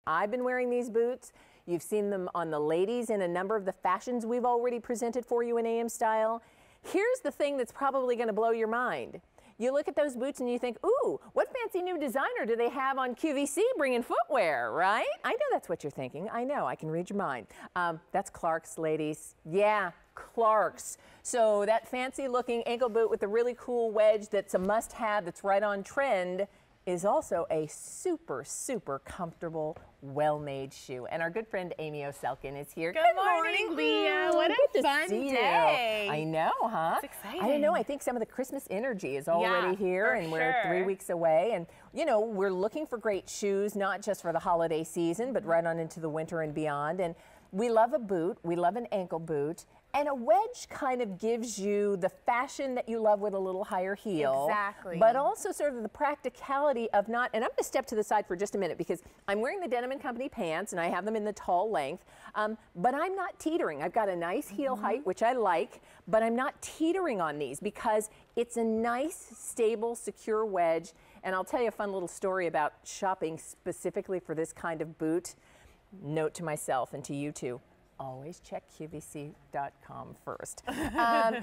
I've been wearing these boots. You've seen them on the ladies in a number of the fashions we've already presented for you in AM Style. Here's the thing that's probably going to blow your mind. You look at those boots and you think, ooh, what fancy new designer do they have on QVC bringing footwear, right? I know that's what you're thinking. I know, I can read your mind. That's Clark's, ladies. Yeah, Clark's. So that fancy looking ankle boot with the really cool wedge that's a must-have, that's right on trend, is also a super, super comfortable, well-made shoe. And our good friend Amy Oselkin is here. Good morning, Leah. What a fun day. I know, huh? It's exciting. I don't know. I think some of the Christmas energy is already here, and we're 3 weeks away. And, you know, we're looking for great shoes, not just for the holiday season, but right on into the winter and beyond. And we love a boot. We love an ankle boot. And a wedge kind of gives you the fashion that you love with a little higher heel. Exactly. But also sort of the practicality of not, and I'm going to step to the side for just a minute because I'm wearing the Denim & Company pants and I have them in the tall length, but I'm not teetering. I've got a nice heel height, which I like, but I'm not teetering on these because it's a nice, stable, secure wedge. And I'll tell you a fun little story about shopping specifically for this kind of boot. Note to myself and to you too. Always check QVC.com first.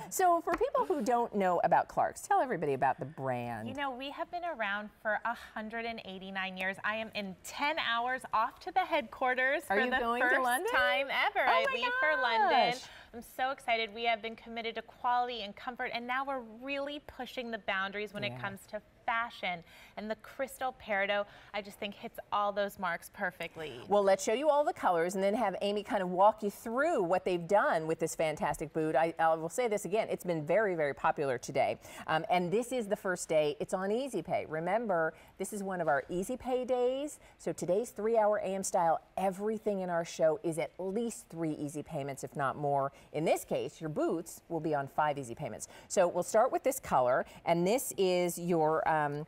So for people who don't know about Clark's, tell everybody about the brand. You know, we have been around for 189 years. I am in 10 hours off to the headquarters for the first time ever. I leave for London. I'm so excited. We have been committed to quality and comfort, and now we're really pushing the boundaries when it comes to fashion. And the crystal peridot, I just think hits all those marks perfectly. Well, let's show you all the colors and then have Amy kind of walk you through what they've done with this fantastic boot. I will say this again, it's been very, very popular today. And this is the first day. It's on Easy Pay. Remember, this is one of our Easy Pay days. So today's 3-hour AM Style, everything in our show is at least 3 easy payments, if not more. In this case, your boots will be on 5 easy payments. So we'll start with this color, and this is your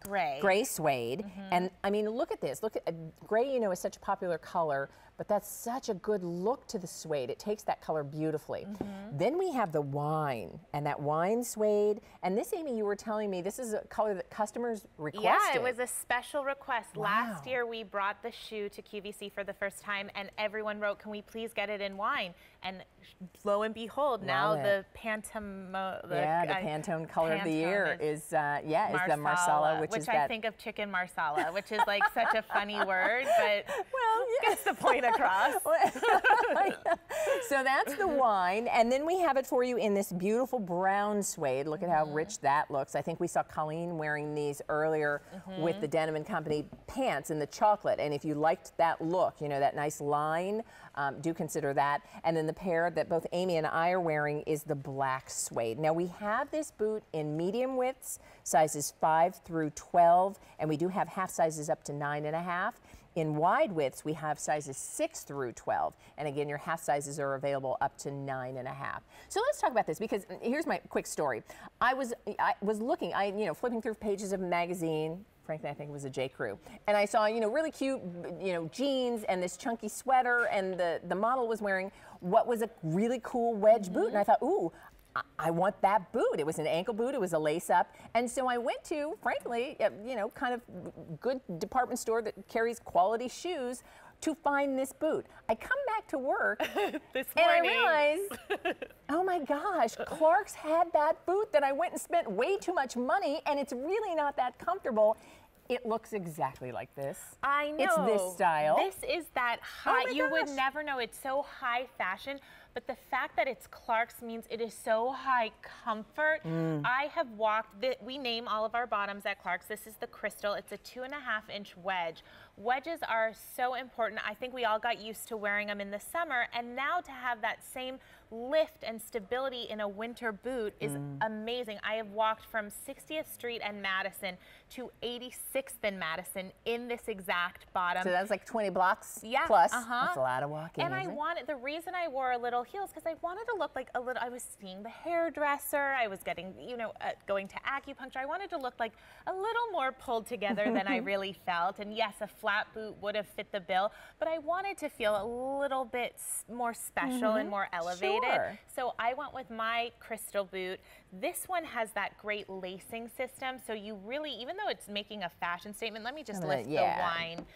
gray suede. And I mean, look at this. Look at gray, you know, is such a popular color, but that's such a good look to the suede. It takes that color beautifully. Then we have the wine, and that wine suede. And this, Amy, you were telling me, this is a color that customers requested. Yeah, it was a special request. Wow. Last year, we brought the shoe to QVC for the first time, and everyone wrote, can we please get it in wine? And lo and behold, now the Pantone color of the year is the Marsala, which I think of chicken marsala, which is like such a funny word, but gets the point across. So that's the wine, and then we have it for you in this beautiful brown suede. Look at how rich that looks. I think we saw Colleen wearing these earlier with the Denim & Company pants in the chocolate, and if you liked that look, you know, that nice line, do consider that. And then the pair that both Amy and I are wearing is the black suede. Now we have this boot in medium widths, sizes 5 through 12, and we do have half sizes up to 9.5. In wide widths, we have sizes 6 through 12. And again, your half sizes are available up to 9.5. So let's talk about this, because here's my quick story. I was looking, flipping through pages of a magazine. Frankly, I think it was a J. Crew. And I saw, really cute, jeans and this chunky sweater, and the model was wearing what was a really cool wedge boot. And I thought, ooh, I want that boot. It was an ankle boot. It was a lace up. And so I went to, frankly, kind of good department store that carries quality shoes to find this boot. I come back to work this and morning. I realize, oh my gosh, Clark's had that boot that I went and spent way too much money, and it's really not that comfortable. It looks exactly like this. I know. It's this style. This is that high. You would never know. It's so high fashion. But the fact that it's Clark's means it is so high comfort. I have walked, we name all of our bottoms at Clark's. This is the crystal. It's a 2.5-inch wedge. Wedges are so important. I think we all got used to wearing them in the summer, and now to have that same lift and stability in a winter boot is amazing. I have walked from 60th Street and Madison to 86th and Madison in this exact bottom. So that's like 20 blocks plus. That's a lot of walking. And the reason I wore a little heels, because I wanted to look like a little, I was seeing the hairdresser, I was getting, going to acupuncture. I wanted to look like a little more pulled together than I really felt. And yes, a flat boot would have fit the bill, but I wanted to feel a little bit more special and more elevated. So I went with my crystal boot. This one has that great lacing system. So you really, even though it's making a fashion statement, let me just lift the wine.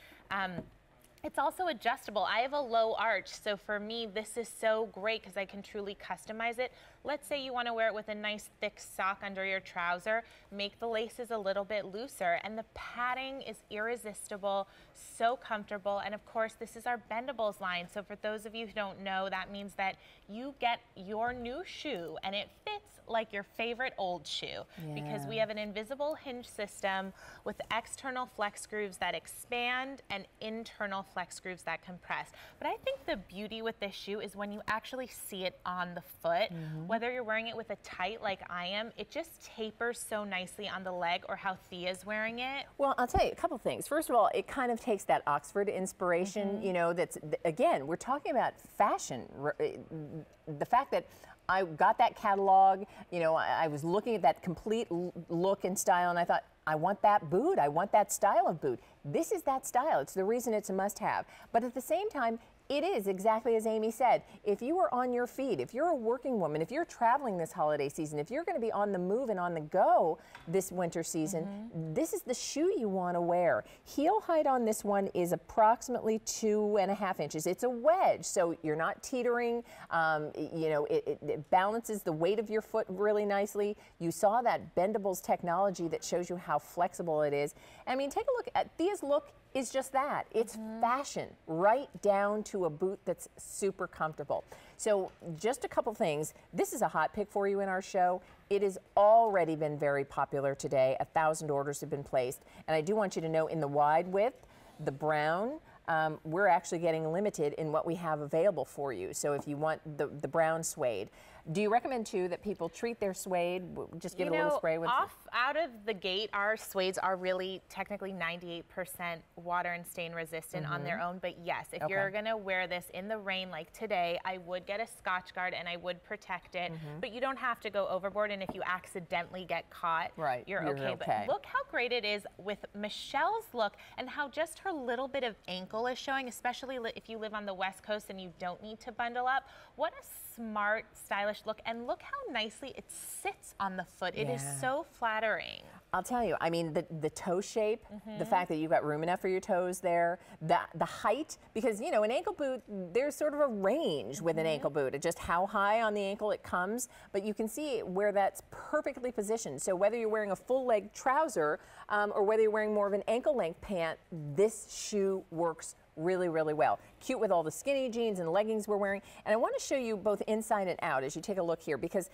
It's also adjustable. I have a low arch, so for me, this is so great because I can truly customize it. Let's say you want to wear it with a nice thick sock under your trouser, make the laces a little bit looser, and the padding is irresistible, so comfortable, and of course, this is our bendables line. So for those of you who don't know, that means that you get your new shoe and it fits like your favorite old shoe, because we have an invisible hinge system with external flex grooves that expand and internal flex grooves that compress. But I think the beauty with this shoe is when you actually see it on the foot, whether you're wearing it with a tight like I am, it just tapers so nicely on the leg, or how Thea's wearing it. Well, I'll tell you a couple things. First of all, it kind of takes that Oxford inspiration, you know, that's, again, we're talking about fashion. The fact that I got that catalog, you know, I was looking at that complete look and style, and I thought, I want that boot. I want that style of boot. This is that style. It's the reason it's a must-have. But at the same time, it is exactly as Amy said. If you are on your feet, if you're a working woman, if you're traveling this holiday season, if you're going to be on the move and on the go this winter season, this is the shoe you want to wear. Heel height on this one is approximately 2.5 inches. It's a wedge, so you're not teetering. You know, it balances the weight of your foot really nicely. You saw that bendables technology that shows you how flexible it is. I mean, take a look at Thea's look. Is just that. It's fashion, right down to a boot that's super comfortable. So just a couple things. This is a hot pick for you in our show. It has already been very popular today. 1,000 orders have been placed. And I do want you to know, in the wide width, the brown, we're actually getting limited in what we have available for you. So if you want the brown suede. Do you recommend, too, that people treat their suede, just give it a little spray with out of the gate, our suedes are really technically 98% water and stain resistant on their own. But yes, if you're going to wear this in the rain like today, I would get a Scotch Guard and I would protect it. But you don't have to go overboard. And if you accidentally get caught, you're okay. But look how great it is with Michelle's look, and how just her little bit of ankle is showing, especially if you live on the West Coast and you don't need to bundle up. What a smart, stylish look, and look how nicely it sits on the foot. It is so flattering. I'll tell you, I mean, the toe shape, the fact that you've got room enough for your toes there, the height, because, you know, an ankle boot, there's sort of a range with an ankle boot, just how high on the ankle it comes, but you can see where that's perfectly positioned. So whether you're wearing a full leg trouser or whether you're wearing more of an ankle length pant, this shoe works really, really well. Cute with all the skinny jeans and leggings we're wearing. And I want to show you both inside and out as you take a look here, because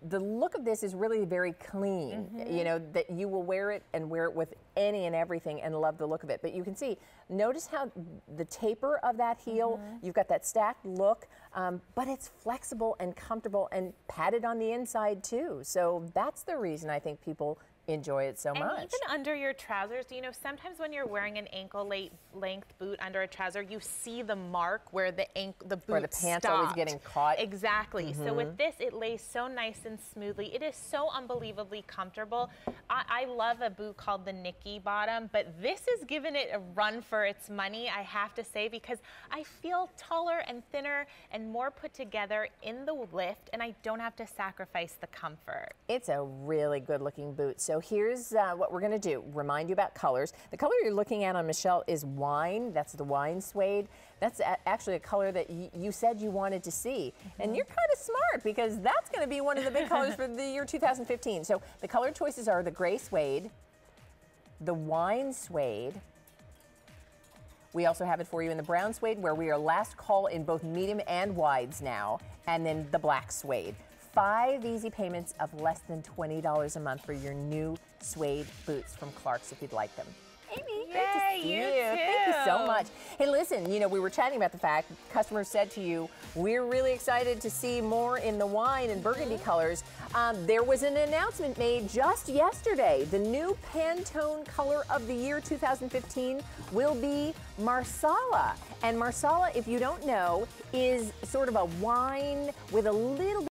the look of this is really very clean, you know, that you will wear it and wear it with any and everything and love the look of it. But you can see, notice how the taper of that heel, you've got that stacked look, but it's flexible and comfortable and padded on the inside too. So that's the reason I think people enjoy it so much. And even under your trousers, you know, sometimes when you're wearing an ankle length boot under a trouser, you see the mark where the boot where the pants always getting caught. Exactly. So with this, it lays so nice and smoothly. It is so unbelievably comfortable. I love a boot called the Nikki bottom, but this is giving it a run for its money, I have to say, because I feel taller and thinner and more put together in the lift, and I don't have to sacrifice the comfort. It's a really good looking boot. So here's what we're going to do. Remind you about colors. The color you're looking at on Michelle is wine. That's the wine suede. That's actually a color that you said you wanted to see. And you're kind of smart, because that's going to be one of the big colors for the year 2015. So the color choices are the gray suede, the wine suede. We also have it for you in the brown suede, where we are last call in both medium and wides now, and then the black suede. 5 easy payments of less than $20 a month for your new suede boots from Clark's if you'd like them. Amy, great to see you. Thank you so much. Hey, listen, you know, we were chatting about the fact customers said to you, we're really excited to see more in the wine and burgundy colors. There was an announcement made just yesterday. The new Pantone color of the year 2015 will be Marsala. And Marsala, if you don't know, is sort of a wine with a little bit